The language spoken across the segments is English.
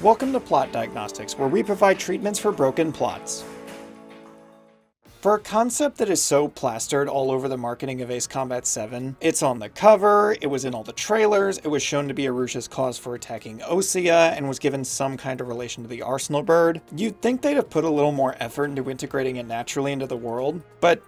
Welcome to Plot Diagnostics, where we provide treatments for broken plots. For a concept that is so plastered all over the marketing of Ace Combat 7, it's on the cover, it was in all the trailers, it was shown to be Aruja's cause for attacking Osea, and was given some kind of relation to the Arsenal bird, you'd think they'd have put a little more effort into integrating it naturally into the world, but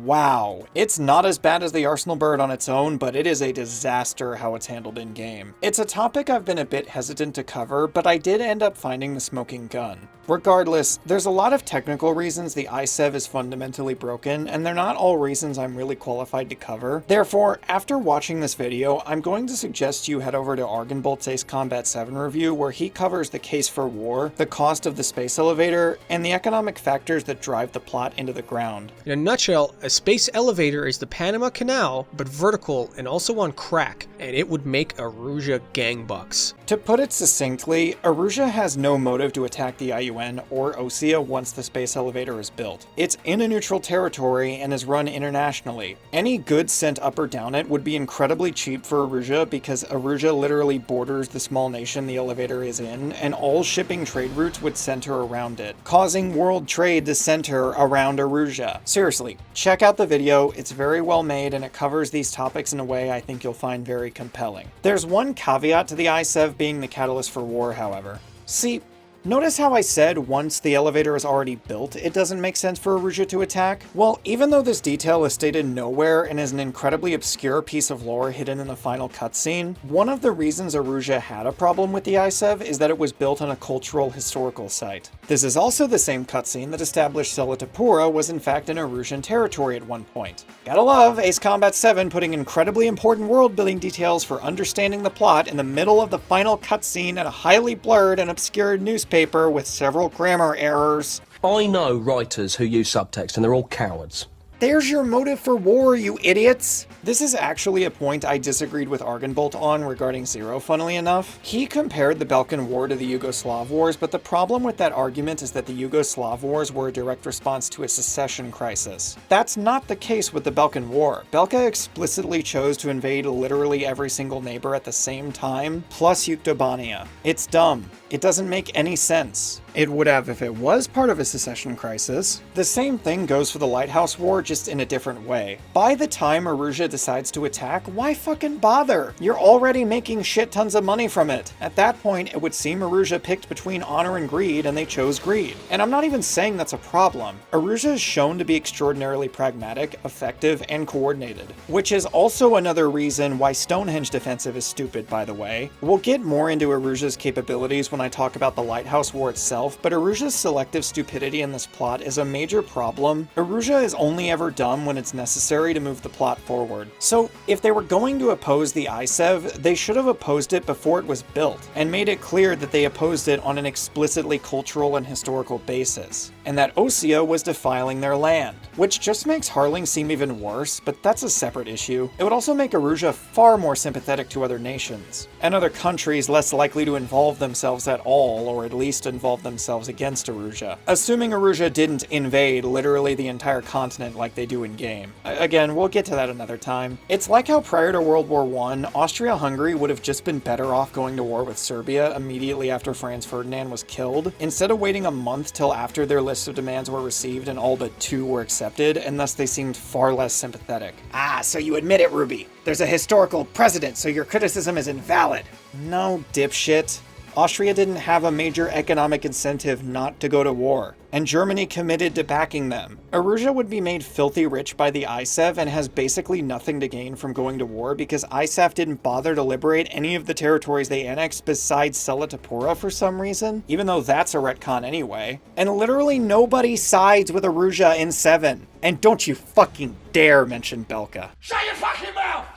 wow. It's not as bad as the Arsenal bird on its own, but it is a disaster how it's handled in-game. It's a topic I've been a bit hesitant to cover, but I did end up finding the smoking gun. Regardless, there's a lot of technical reasons the ISEV is fundamentally broken, and they're not all reasons I'm really qualified to cover. Therefore, after watching this video, I'm going to suggest you head over to Argonbolt's Ace Combat 7 review, where he covers the case for war, the cost of the space elevator, and the economic factors that drive the plot into the ground. In a nutshell, a space elevator is the Panama Canal, but vertical and also on crack, and it would make Aruja gangbucks. To put it succinctly, Aruja has no motive to attack the IUN or Osea once the space elevator is built. It's in a neutral territory and is run internationally. Any goods sent up or down it would be incredibly cheap for Aruja because Aruja literally borders the small nation the elevator is in, and all shipping trade routes would center around it, causing world trade to center around Aruja. Seriously, check out the video, it's very well made and it covers these topics in a way I think you'll find very compelling. There's one caveat to the ISEV being the catalyst for war, however. See, notice how I said once the elevator is already built, it doesn't make sense for Aruja to attack? Well, even though this detail is stated nowhere and is an incredibly obscure piece of lore hidden in the final cutscene, one of the reasons Aruja had a problem with the ISEV is that it was built on a cultural historical site. This is also the same cutscene that established Selatapura was in fact in Arujan territory at one point. Gotta love Ace Combat 7 putting incredibly important world-building details for understanding the plot in the middle of the final cutscene in a highly blurred and obscured newspaper with several grammar errors. I know writers who use subtext and they're all cowards. There's your motive for war, you idiots! This is actually a point I disagreed with Argonbolt on regarding Zero, funnily enough. He compared the Balkan War to the Yugoslav Wars, but the problem with that argument is that the Yugoslav Wars were a direct response to a secession crisis. That's not the case with the Balkan War. Belka explicitly chose to invade literally every single neighbor at the same time, plus Yuktobania. It's dumb. It doesn't make any sense. It would have if it was part of a secession crisis. The same thing goes for the Lighthouse War, just in a different way. By the time Aruja decides to attack, why fucking bother? You're already making shit tons of money from it. At that point, it would seem Aruja picked between honor and greed, and they chose greed. And I'm not even saying that's a problem. Aruja is shown to be extraordinarily pragmatic, effective, and coordinated. Which is also another reason why Stonehenge Defensive is stupid, by the way. We'll get more into Aruja's capabilities when I talk about the Lighthouse War itself, but Aruja's selective stupidity in this plot is a major problem. Aruja is only ever dumb when it's necessary to move the plot forward. So, if they were going to oppose the ISEV, they should have opposed it before it was built, and made it clear that they opposed it on an explicitly cultural and historical basis, and that Osea was defiling their land. Which just makes Harling seem even worse, but that's a separate issue. It would also make Aruja far more sympathetic to other nations, and other countries less likely to involve themselves at all, or at least involve themselves against Aruja. Assuming Aruja didn't invade literally the entire continent like they do in-game. Again, we'll get to that another time. It's like how prior to World War I, Austria-Hungary would have just been better off going to war with Serbia immediately after Franz Ferdinand was killed, instead of waiting a month till after their list of demands were received and all but 2 were accepted, and thus they seemed far less sympathetic. Ah, so you admit it, Ruby. There's a historical precedent, so your criticism is invalid. No, dipshit. Austria didn't have a major economic incentive not to go to war, and Germany committed to backing them. Aruja would be made filthy rich by the ISEV and has basically nothing to gain from going to war because ISAF didn't bother to liberate any of the territories they annexed besides Selatapura for some reason, even though that's a retcon anyway. And literally nobody sides with Aruja in 7. And don't you fucking dare mention Belka. Shut your fucking mouth!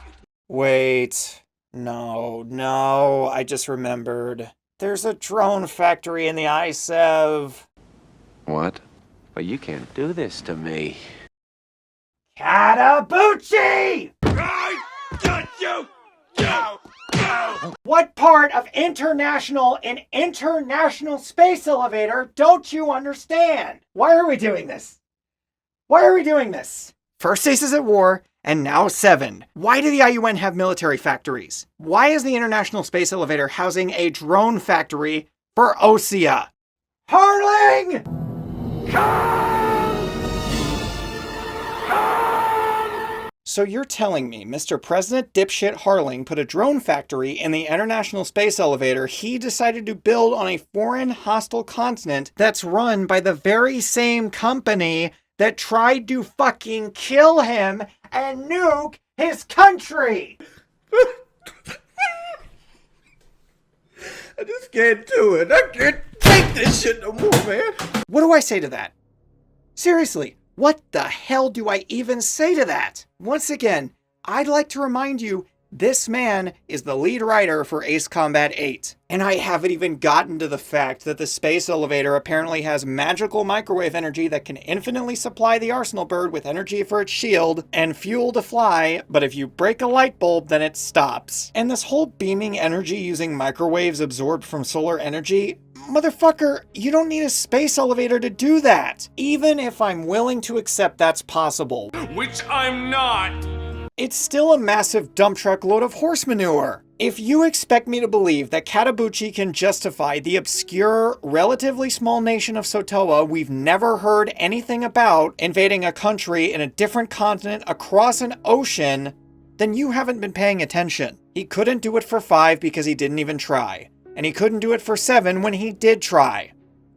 Wait. No, I just remembered. There's a drone factory in the ISEV. What? But you can't do this to me. Katabuchi! I got you! Go! What part of international space elevator don't you understand? Why are we doing this? First Ace is at war, and now 7. Why do the IUN have military factories? Why is the International Space Elevator housing a drone factory for Osea. Harling! So you're telling me Mr. President Dipshit Harling put a drone factory in the International Space Elevator he decided to build on a foreign hostile continent that's run by the very same company that tried to fucking kill him and nuke his country? I just can't do it. I can't take this shit no more, man. What do I say to that? Seriously, what the hell do I even say to that? Once again, I'd like to remind you, this man is the lead writer for Ace Combat 8. And I haven't even gotten to the fact that the space elevator apparently has magical microwave energy that can infinitely supply the Arsenal bird with energy for its shield and fuel to fly, but if you break a light bulb, then it stops. And this whole beaming energy using microwaves absorbed from solar energy, motherfucker, you don't need a space elevator to do that. Even if I'm willing to accept that's possible. Which I'm not. It's still a massive dump truck load of horse manure. If you expect me to believe that Katabuchi can justify the obscure, relatively small nation of Sotoa we've never heard anything about invading a country in a different continent across an ocean, then you haven't been paying attention. He couldn't do it for 5 because he didn't even try. And he couldn't do it for 7 when he did try.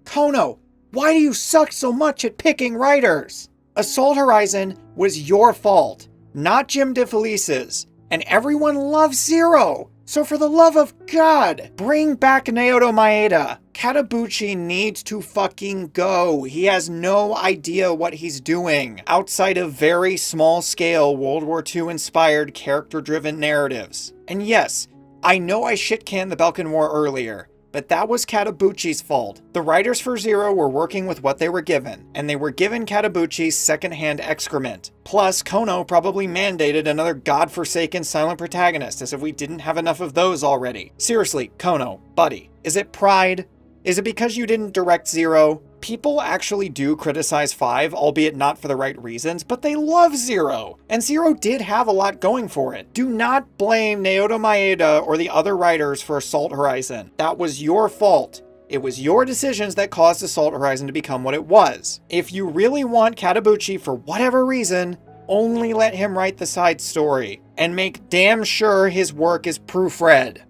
Kono, why do you suck so much at picking writers? Assault Horizon was your fault, not Jim DeFelice's, and everyone loves Zero. So for the love of God, bring back Naoto Maeda. Katabuchi needs to fucking go. He has no idea what he's doing outside of very small scale World War II inspired character driven narratives. And yes, I know I shit-canned the Belkan War earlier, but that was Katabuchi's fault. The writers for Zero were working with what they were given, and they were given Katabuchi's second-hand excrement. Plus, Kono probably mandated another godforsaken silent protagonist, as if we didn't have enough of those already. Seriously, Kono, buddy, is it pride? Is it because you didn't direct Zero? People actually do criticize 5, albeit not for the right reasons, but they love Zero. And Zero did have a lot going for it. Do not blame Naoto Maeda or the other writers for Assault Horizon. That was your fault. It was your decisions that caused Assault Horizon to become what it was. If you really want Katabuchi for whatever reason, only let him write the side story. And make damn sure his work is proofread.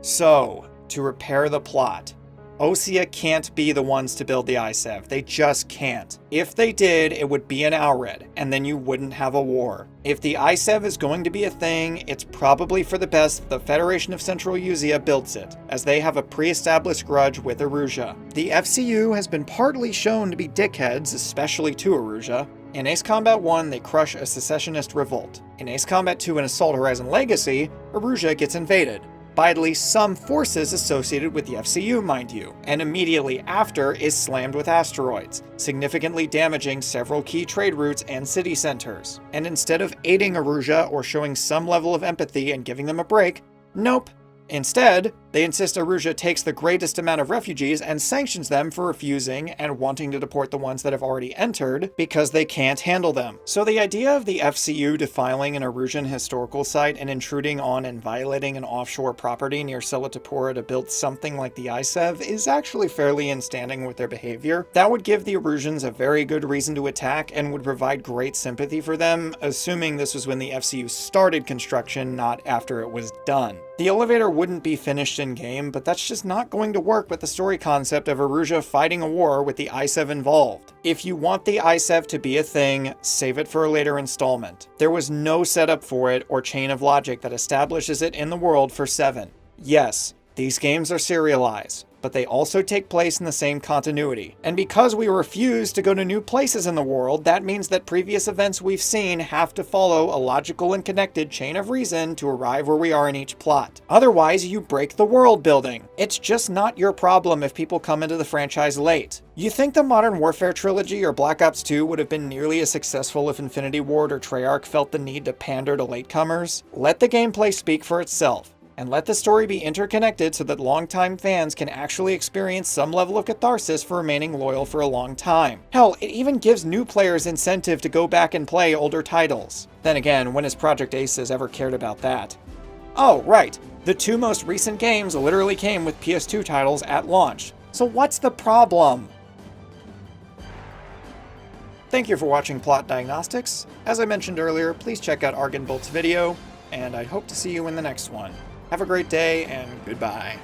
So, to repair the plot, Osea can't be the ones to build the ISEV. They just can't. If they did, it would be an Alred, and then you wouldn't have a war. If the ISEV is going to be a thing, it's probably for the best that the Federation of Central Usea builds it, as they have a pre-established grudge with Erusia. The FCU has been partly shown to be dickheads, especially to Erusia. In Ace Combat 1, they crush a secessionist revolt. In Ace Combat 2 and Assault Horizon Legacy, Erusia gets invaded, by at least some forces associated with the FCU, mind you, and immediately after is slammed with asteroids, significantly damaging several key trade routes and city centers. And instead of aiding Erusia or showing some level of empathy and giving them a break, nope. Instead, they insist Erusia takes the greatest amount of refugees and sanctions them for refusing and wanting to deport the ones that have already entered because they can't handle them. So the idea of the FCU defiling an Erusian historical site and intruding on and violating an offshore property near Selatapura to build something like the ISEV is actually fairly in standing with their behavior. That would give the Erusians a very good reason to attack and would provide great sympathy for them, assuming this was when the FCU started construction, not after it was done. The elevator wouldn't be finished in-game, but that's just not going to work with the story concept of Erusia fighting a war with the ISEV involved. If you want the ISEV to be a thing, save it for a later installment. There was no setup for it or chain of logic that establishes it in the world for 7. Yes, these games are serialized, but they also take place in the same continuity. And because we refuse to go to new places in the world, that means that previous events we've seen have to follow a logical and connected chain of reason to arrive where we are in each plot. Otherwise, you break the world building. It's just not your problem if people come into the franchise late. You think the Modern Warfare trilogy or Black Ops 2 would have been nearly as successful if Infinity Ward or Treyarch felt the need to pander to latecomers? Let the gameplay speak for itself. And let the story be interconnected so that longtime fans can actually experience some level of catharsis for remaining loyal for a long time. Hell, it even gives new players incentive to go back and play older titles. Then again, when has Project Aces ever cared about that? Oh, right. The two most recent games literally came with PS2 titles at launch. So what's the problem? Thank you for watching Plot Diagnostics. As I mentioned earlier, please check out Argonbolt's video, and I hope to see you in the next one. Have a great day, and goodbye.